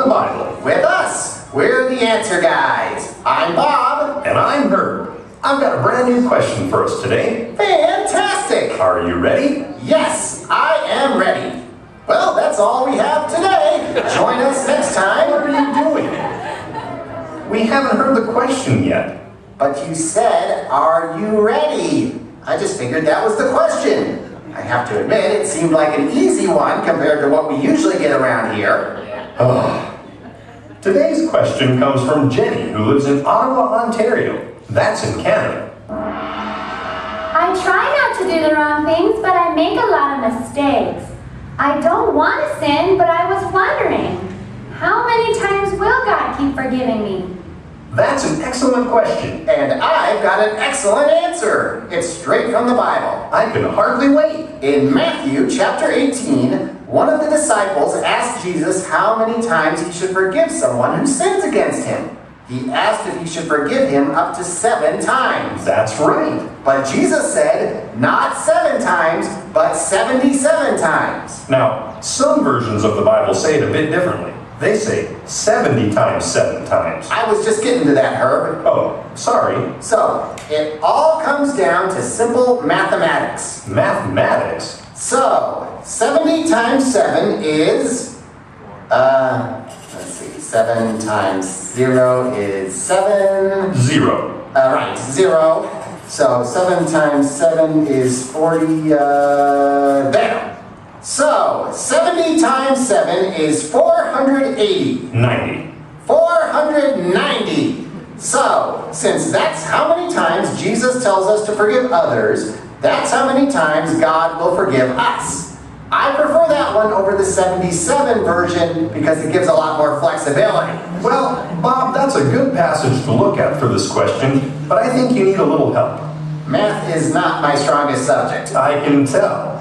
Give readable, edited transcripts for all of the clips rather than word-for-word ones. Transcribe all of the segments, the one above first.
the Bible. With us, we're the Answer Guys. I'm Bob. And I'm Herb. I've got a brand new question for us today. Fantastic. Are you ready? Yes, I am ready. Well, that's all we have today. Join us next time. What are you doing? We haven't heard the question yet. But you said, are you ready? I just figured that was the question. I have to admit, it seemed like an easy one compared to what we usually get around here. Today's question comes from Jenny, who lives in Ottawa, Ontario. That's in Canada. I try not to do the wrong things, but I make a lot of mistakes. I don't want to sin, but I was wondering, how many times will God keep forgiving me? That's an excellent question. And I've got an excellent answer. It's straight from the Bible. I can hardly wait. In Matthew chapter 18, one of the disciples asked Jesus how many times he should forgive someone who sins against him. He asked if he should forgive him up to 7 times. That's right. But Jesus said, not 7 times, but 77 times. Now, some versions of the Bible say it a bit differently. They say 70 times 7 times. I was just getting to that, Herb. Oh, sorry. So, it all comes down to simple mathematics. Mathematics? So, 70 times 7 is, let's see, 7 times 0 is 7. 0. Right, 0. So, 7 times 7 is 40, there. So, 70 times 7 is 480. 90. 490. So, since that's how many times Jesus tells us to forgive others, that's how many times God will forgive us. I prefer that one over the 77 version because it gives a lot more flexibility. Well, Bob, that's a good passage to look at for this question, but I think you need a little help. Math is not my strongest subject. I can tell.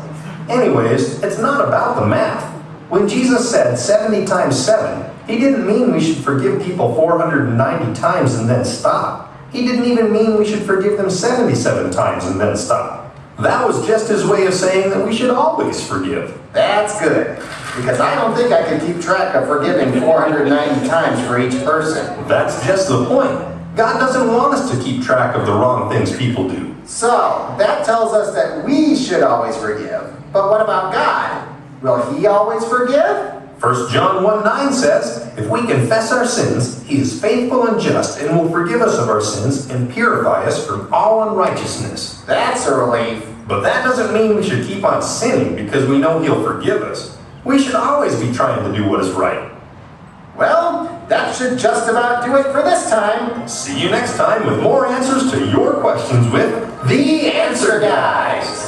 Anyways, it's not about the math. When Jesus said 70 times 7, he didn't mean we should forgive people 490 times and then stop. He didn't even mean we should forgive them 77 times and then stop. That was just his way of saying that we should always forgive. That's good, because I don't think I can keep track of forgiving 490 times for each person. That's just the point. God doesn't want us to keep track of the wrong things people do. So, that tells us that we should always forgive. But what about God? Will he always forgive? 1 John 1:9 says, if we confess our sins, he is faithful and just and will forgive us of our sins and purify us from all unrighteousness. That's a relief. But that doesn't mean we should keep on sinning because we know he'll forgive us. We should always be trying to do what is right. Well, that should just about do it for this time. See you next time with more answers to your questions with The Answer Guys.